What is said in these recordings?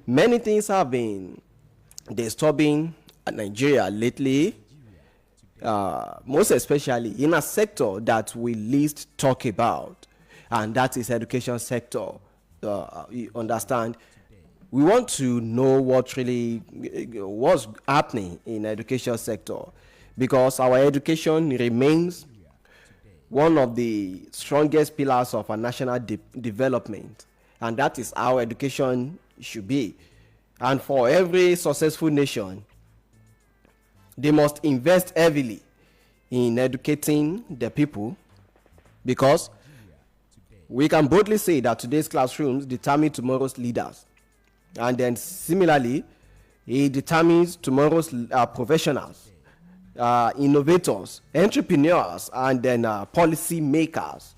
Many things have been disturbing Nigeria lately, most especially in a sector that we least talk about, and that is education sector. You understand? We want to know what really what's happening in education sector, because our education remains one of the strongest pillars of our national development, and that is how education should be. And for every successful nation, they must invest heavily in educating the people, because we can boldly say that today's classrooms determine tomorrow's leaders, and then similarly it determines tomorrow's professionals, innovators, entrepreneurs, and then policy makers.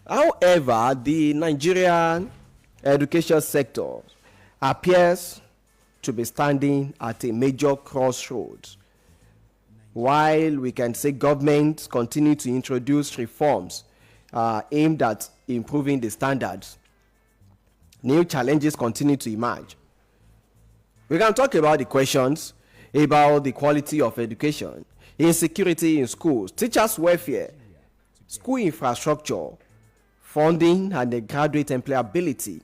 However, the Nigerian education sector appears to be standing at a major crossroads. While we can say governments continue to introduce reforms aimed at improving the standards, new challenges continue to emerge. We can talk about the questions about the quality of education, insecurity in schools, teachers' welfare, school infrastructure, funding, and the graduate employability.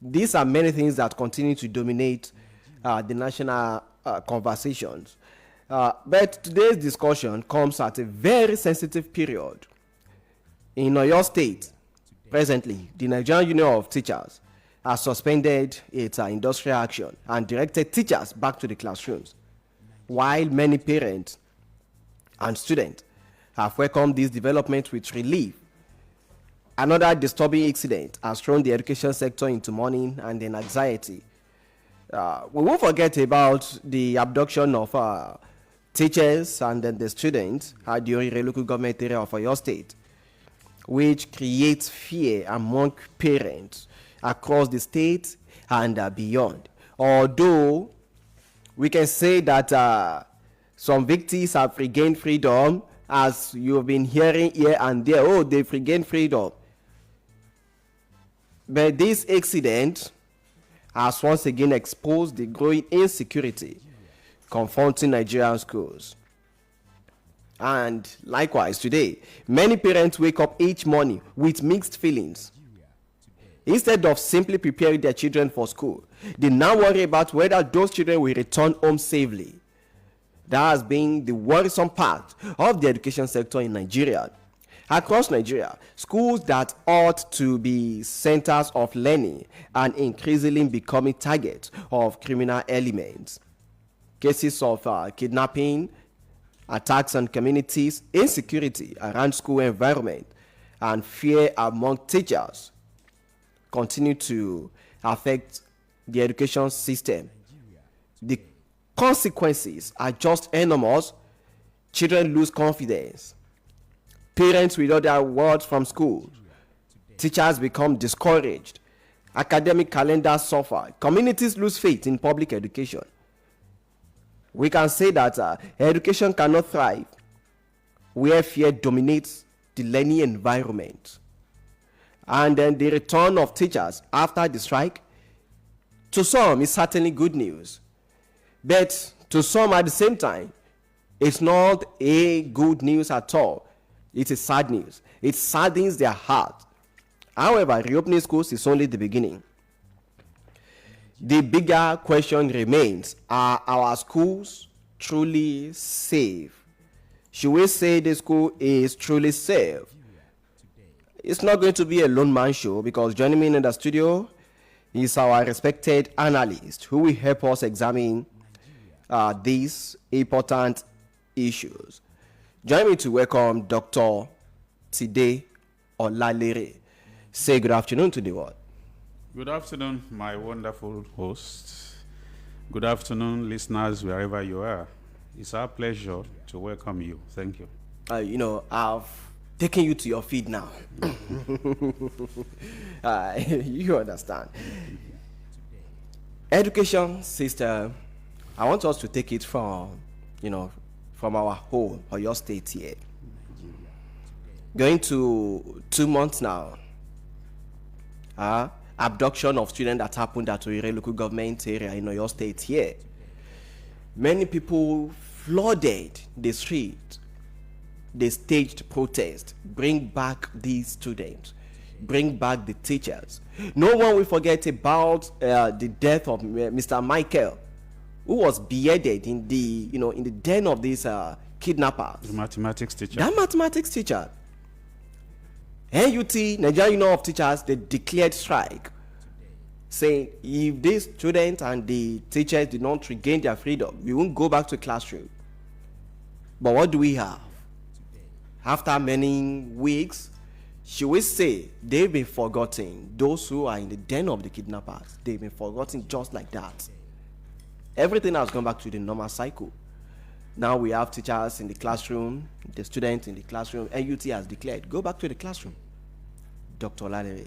These are many things that continue to dominate the national conversations. But today's discussion comes at a very sensitive period. In Oyo State, presently, the Nigerian Union of Teachers has suspended its industrial action and directed teachers back to the classrooms, while many parents and students have welcomed this development with relief. Another disturbing incident has thrown the education sector into mourning and then anxiety. We won't forget about the abduction of teachers and then the students during the local government area of Oyo State, which creates fear among parents across the state and beyond. Although we can say that some victims have regained freedom, as you've been hearing here and there, oh, they've regained freedom. But this incident has once again exposed the growing insecurity confronting Nigerian schools. And likewise today, many parents wake up each morning with mixed feelings. Instead of simply preparing their children for school, they now worry about whether those children will return home safely. That has been the worrisome part of the education sector in Nigeria. Across Nigeria, schools that ought to be centers of learning are increasingly becoming targets of criminal elements. Cases of kidnapping, attacks on communities, insecurity around school environment, and fear among teachers continue to affect the education system. The consequences are just enormous. Children lose confidence. Parents withdraw their words from school. Teachers become discouraged. Academic calendars suffer. Communities lose faith in public education. We can say that education cannot thrive where fear dominates the learning environment. And then the return of teachers after the strike, to some, is certainly good news. But to some at the same time, it's not a good news at all. It is sad news. It saddens their heart. However, reopening schools is only the beginning. The bigger question remains, are our schools truly safe? Should we say the school is truly safe? It's not going to be a lone man show, because joining me in the studio is our respected analyst who will help us examine these important issues. Join me to welcome Dr. Tide Olalere. Say good afternoon to the world. Good afternoon, my wonderful host. Good afternoon, listeners, wherever you are. It's our pleasure to welcome you. Thank you. I've taken you to your feet now. You understand. Education system, I want us to take it from our home or your state here. Going to 2 months now. abduction of students that happened at Olalere local government area in Oyo State here. Many people flooded the street. They staged protest. Bring back these students. Bring back the teachers. No one will forget about the death of Mr. Michael, who was beheaded in the in the den of these kidnappers. The mathematics teacher. That mathematics teacher. NUT, Nigerian Union of Teachers, they declared strike, saying if these students and the teachers did not regain their freedom, we won't go back to the classroom. But what do we have? After many weeks, should we say they've been forgotten? Those who are in the den of the kidnappers, they've been forgotten just like that. Everything has gone back to the normal cycle. Now we have teachers in the classroom, the students in the classroom. NUT has declared, go back to the classroom. Dr. Olalere.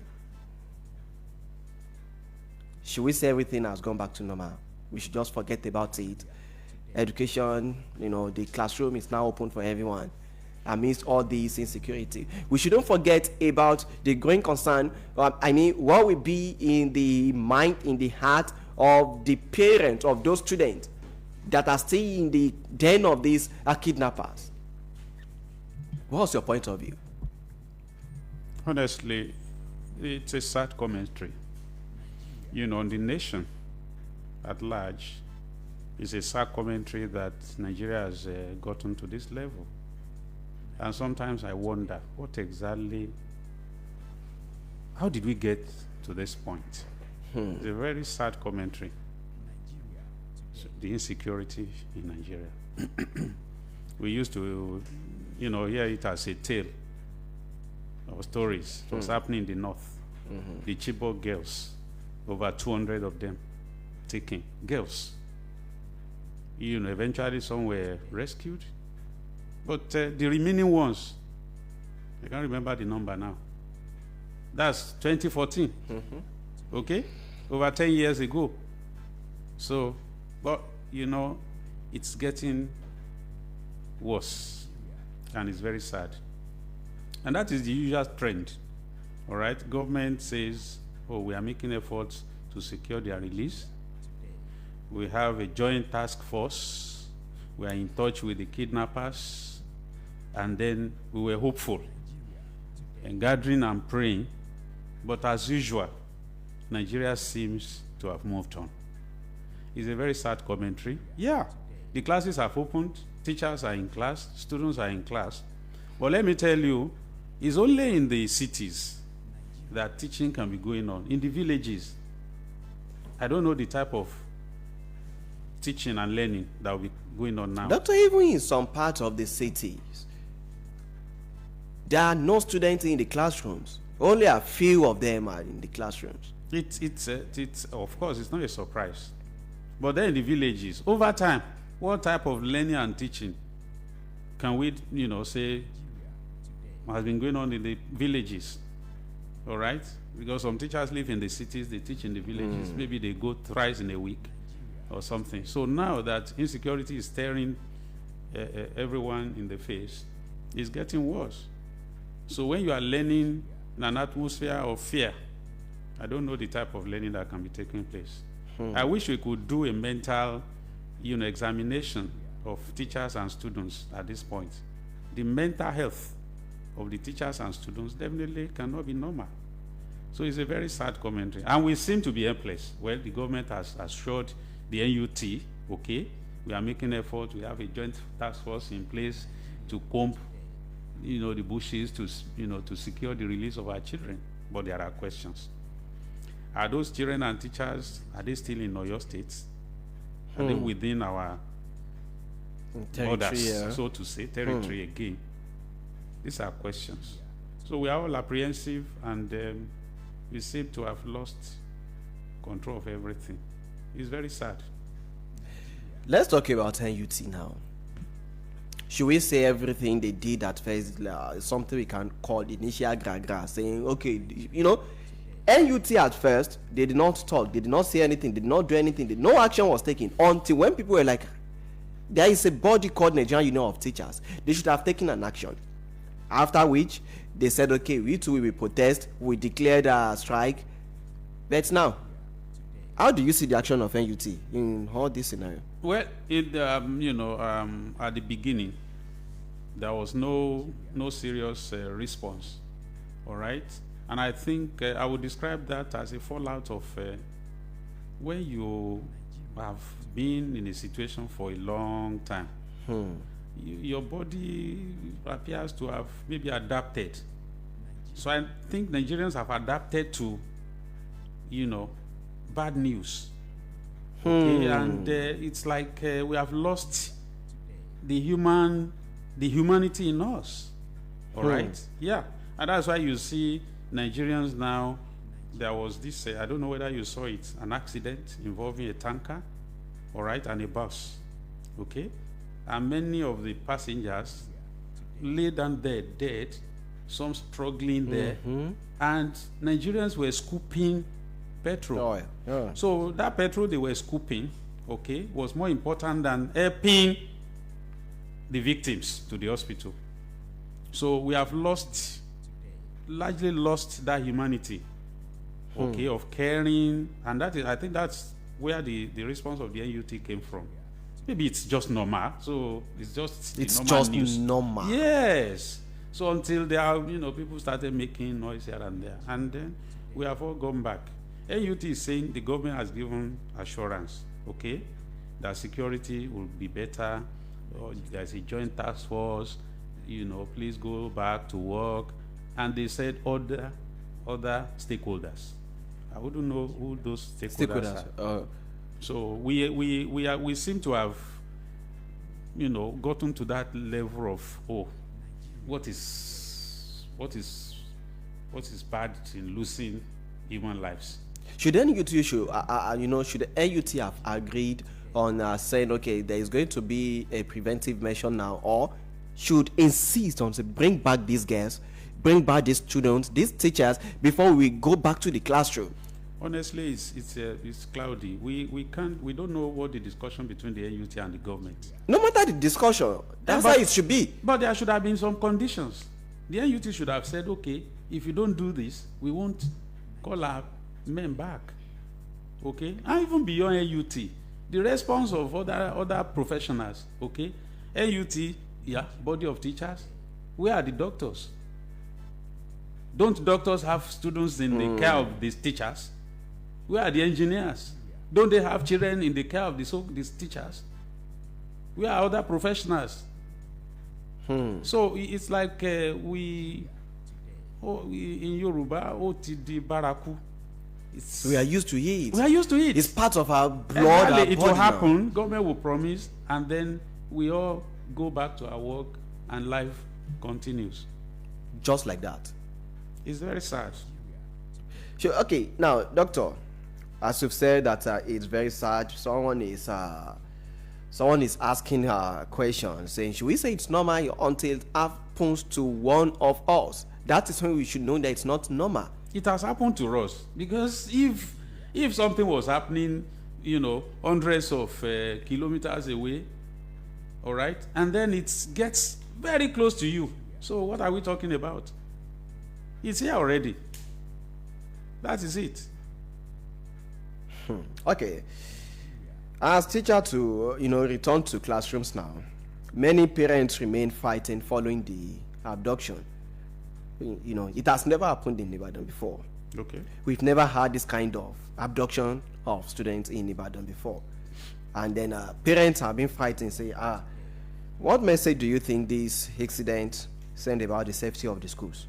Should we say everything has gone back to normal? We should just forget about it. Education, the classroom is now open for everyone amidst all this insecurity. We shouldn't forget about the growing concern, what will be in the mind, in the heart of the parents of those students that are still in the den of these kidnappers. What's your point of view? Honestly, it's a sad commentary. On the nation at large, it's a sad commentary that Nigeria has gotten to this level. And sometimes I wonder, how did we get to this point? It's a very sad commentary. The insecurity in Nigeria. We used to, hear it as a tale of stories. It was happening in the north. The Chibok girls, over 200 of them taken. Girls. Eventually some were rescued. But the remaining ones, I can't remember the number now. That's 2014. Okay? Over 10 years ago. So, but, it's getting worse. And it's very sad. And that is the usual trend. All right? Government says, we are making efforts to secure their release. We have a joint task force. We are in touch with the kidnappers. And then we were hopeful and gathering and praying. But as usual, Nigeria seems to have moved on. It's a very sad commentary. Yeah, the classes have opened, teachers are in class, students are in class. But let me tell you, it's only in the cities that teaching can be going on. In the villages, I don't know the type of teaching and learning that will be going on now. Doctor, even in some parts of the cities, there are no students in the classrooms. Only a few of them are in the classrooms. It's of course, it's not a surprise. But then in the villages, over time, what type of learning and teaching can we, say has been going on in the villages? All right? Because some teachers live in the cities, they teach in the villages. Maybe they go thrice in a week or something. So now that insecurity is staring everyone in the face, it's getting worse. So when you are learning in an atmosphere of fear, I don't know the type of learning that can be taking place. I wish we could do a mental, examination of teachers and students at this point. The mental health of the teachers and students definitely cannot be normal. So it's a very sad commentary. And we seem to be helpless. Well, the government has assured the NUT, okay, we are making effort. We have a joint task force in place to comb the bushes to secure the release of our children. But there are questions. Are those children and teachers, are they still in Oyo State? Are they within our borders, so to say, territory again? These are questions. So we are all apprehensive, and we seem to have lost control of everything. It's very sad. Let's talk about NUT now. Should we say everything they did at first is something we can call initial gra-gra, saying, okay, NUT at first, they did not talk, they did not say anything, they did not do anything, no action was taken until when people were like, there is a body called Nigerian Union of Teachers, they should have taken an action. After which, they said, okay, we too will protest, we declared a strike, But now, how do you see the action of NUT in all this scenario? Well, at the beginning, there was no serious response. All right, and I think I would describe that as a fallout of when you have been in a situation for a long time. Your body appears to have maybe adapted. So I think Nigerians have adapted to, bad news. Okay, and it's like we have lost the humanity in us. All right, yeah, and that's why you see Nigerians now. There was this, I don't know whether you saw it, an accident involving a tanker, all right, and a bus. Okay, and many of the passengers lay down there dead, some struggling there, and Nigerians were scooping petrol. Oh, yeah. So that petrol they were scooping, okay, was more important than helping the victims to the hospital. So we have largely lost that humanity, okay, of caring, and that is, I think that's where the response of the NUT came from. Maybe it's just normal, so it's just news. Normal. Yes. So until there are, people started making noise here and there, and then we have all gone back. NUT is saying the government has given assurance, okay, that security will be better, or there's a joint task force, please go back to work, and they said other stakeholders. I wouldn't know who those stakeholders are. So we seem to have, gotten to that level of what is bad in losing human lives. Should NUT should the NUT have agreed on saying, okay, there is going to be a preventive measure now, or should insist on to bring back these girls, bring back these students, these teachers before we go back to the classroom? Honestly, it's cloudy. We don't know what the discussion between the NUT and the government. No matter the discussion, that's how it should be. But there should have been some conditions. The NUT should have said, okay, if you don't do this, we won't call our men back. Okay? And even beyond NUT, the response of other professionals, okay? NUT, yeah, body of teachers, where are the doctors? Don't doctors have students in the care of these teachers? Where are the engineers? Don't they have children in the care of these teachers? Where are other professionals? So it's like in Yoruba, OTD Baraku. We are used to it. We are used to it. It's part of our blood. Our it body will happen. now. Government will promise, and then we all go back to our work, and life continues. Just like that. It's very sad. Sure. Okay. Now, doctor, as you've said that it's very sad. Someone is asking her question, saying, should we say it's normal until it happens to one of us? That is when we should know that it's not normal. It has happened to us, because if something was happening, hundreds of kilometers away, all right, and then it gets very close to you. So what are we talking about? It's here already. That is it. Okay. As teacher to return to classrooms now, many parents remain fighting following the abduction. It has never happened in Ibadan before. Okay. We've never had this kind of abduction of students in Ibadan before. And then parents have been fighting, say, what message do you think this incident send about the safety of the schools?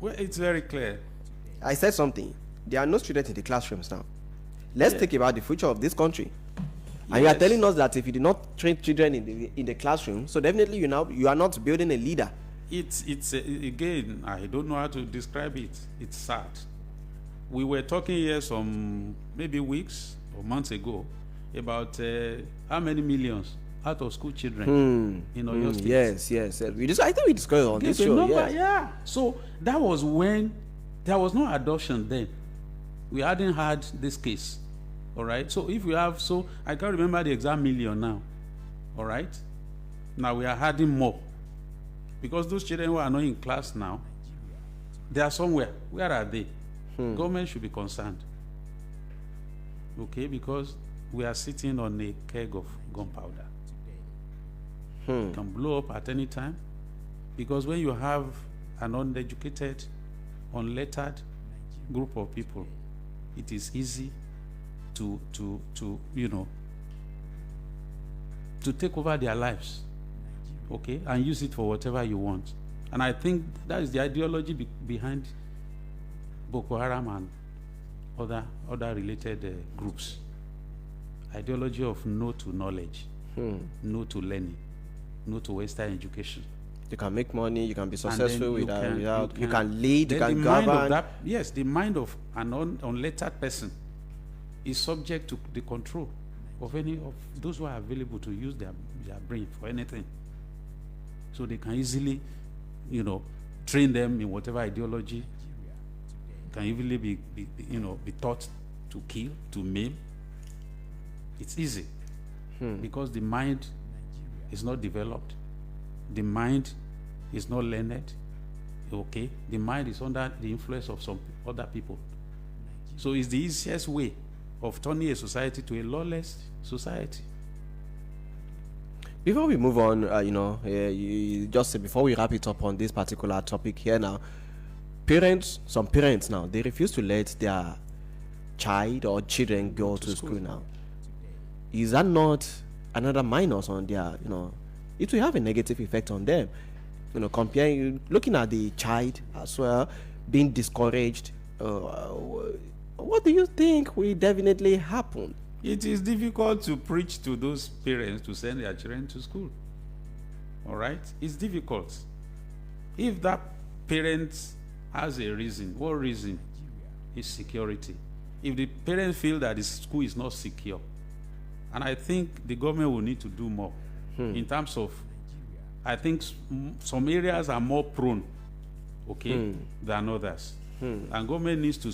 Well, it's very clear. I said something. There are no students in the classrooms now. Let's think about the future of this country. And you are telling us that if you do not train children in the classroom, so definitely you are not building a leader. It's again, I don't know how to describe it. It's sad. We were talking here some maybe weeks or months ago about how many millions out of school children in Oyo State. Yes. I think we discussed on this show. Yeah. So that was when there was no adoption then. We hadn't had this case. All right. So if we have, I can't remember the exact million now. All right. Now we are adding more, because those children who are not in class now, they are somewhere. Where are they? Government should be concerned. Okay, because we are sitting on a keg of gunpowder. It can blow up at any time. Because when you have an uneducated, unlettered group of people, it is easy to take over their lives, okay, and use it for whatever you want. And I think that is the ideology behind Boko Haram and other related groups. Ideology of no to knowledge, no to learning, no to Western education. You can make money, you can be successful you can lead, you can govern. The mind of an unlettered person is subject to the control of any of those who are available to use their brain for anything. So they can easily, train them in whatever ideology, can easily be taught to kill, to maim. It's easy because the mind is not developed. The mind is not learned. Okay, the mind is under the influence of some other people. So it's the easiest way of turning a society to a lawless society. Before we move on, you just said before we wrap it up on this particular topic here now, some parents now, they refuse to let their child or children go to school now. Is that not another minus on their, it will have a negative effect on them? Looking at the child as well, being discouraged, what do you think will definitely happen? It is difficult to preach to those parents to send their children to school. All right? It's difficult. If that parent has a reason, what reason? Is security. If the parents feel that the school is not secure, and I think the government will need to do more in terms of, I think some areas are more prone, than others. And government needs to,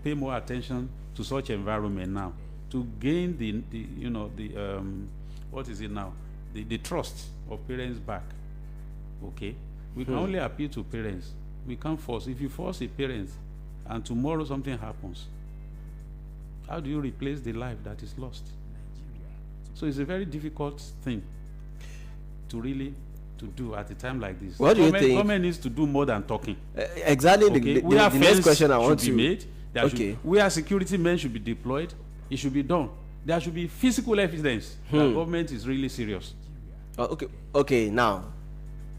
pay more attention to such environment now to gain the trust of parents back. Okay, we can only appeal to parents. We can't force. If you force a parent, and tomorrow something happens, how do you replace the life that is lost? So it's a very difficult thing to really to do at a time like this. What do you think? Government needs to do more than talking. Exactly. Okay? The next question I want to made. Where security men should be deployed, it should be done. There should be physical evidence that government is really serious. Okay. Now,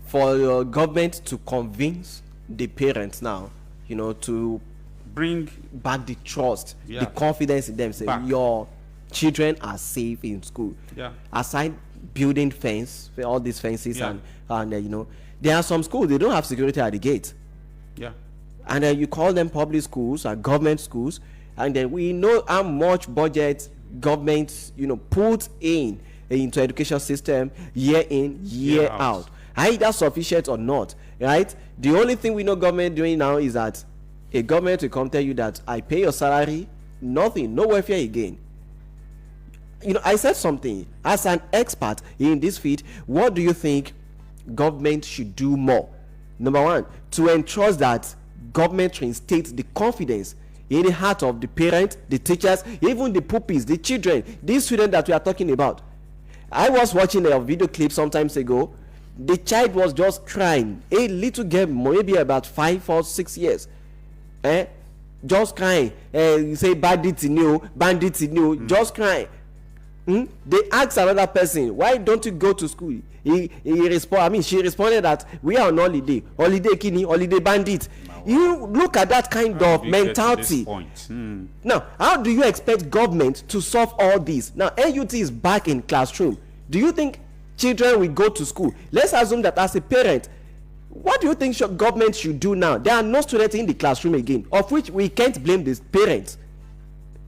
for your government to convince the parents now, to bring back the trust, the confidence in them, say your children are safe in school. Yeah. Aside building fence, all these fences, and there are some schools they don't have security at the gate. Yeah. And you call them public schools or government schools, and then we know how much budget government put into education system year in year out. Either sufficient or not, right? The only thing we know government doing now is that a government will come tell you that I pay your salary, nothing, no welfare again. I said something as an expert in this field. What do you think government should do more? Number one, to ensure that government reinstates the confidence in the heart of the parents, the teachers, even the pupils, the children, these students that we are talking about. I was watching a video clip some times ago. The child was just crying, a little girl, maybe about 5 or 6 years, just crying. You say bandits in you, just crying. They asked another person, why don't you go to school? She responded that we are on holiday kini, holiday bandit. You look at that kind of mentality. Now, how do you expect government to solve all this? Now, NUT is back in classroom. Do you think children will go to school? Let's assume that as a parent, what do you think government should do now? There are no students in the classroom again, of which we can't blame the parents.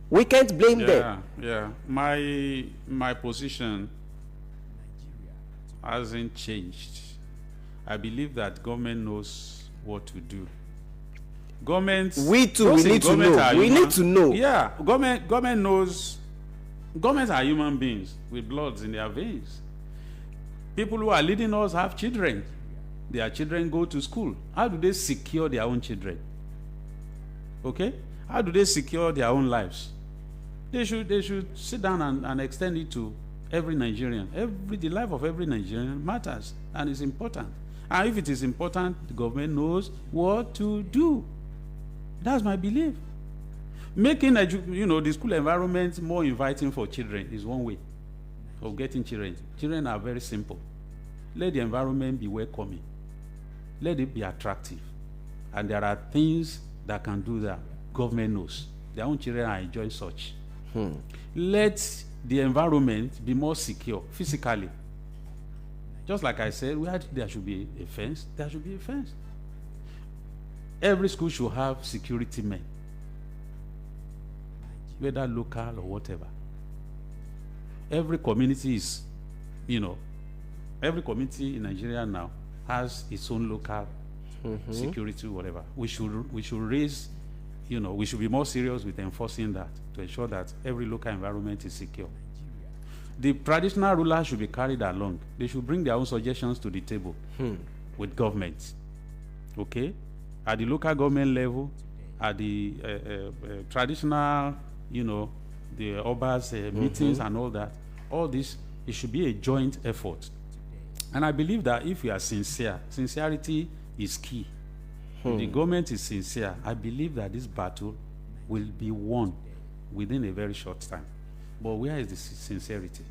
We can't blame them. Yeah. My position hasn't changed. I believe that government knows what to do. Government. We too. We need to know. We need to know. Yeah. Government knows. Governments are human beings with bloods in their veins. People who are leading us have children. Their children go to school. How do they secure their own children? Okay. How do they secure their own lives? They should sit down and extend it to every Nigerian. The life of every Nigerian matters and is important. And if it is important, the government knows what to do. That's my belief. Making the school environment more inviting for children is one way of getting children. Children are very simple. Let the environment be welcoming. Let it be attractive. And there are things that can do that. Government knows. Their own children are enjoying such. Let the environment be more secure physically. Just like I said, where there should be a fence, there should be a fence. Every school should have security men, whether local or whatever. Every community is, every community in Nigeria now has its own local security, whatever. We should raise, we should be more serious with enforcing that to ensure that every local environment is secure. The traditional rulers should be carried along. They should bring their own suggestions to the table with government. Okay? At the local government level, at the traditional, the Obas meetings and all that, all this, it should be a joint effort. And I believe that if we are sincere, sincerity is key. If the government is sincere, I believe that this battle will be won within a very short time. But where is the sincerity?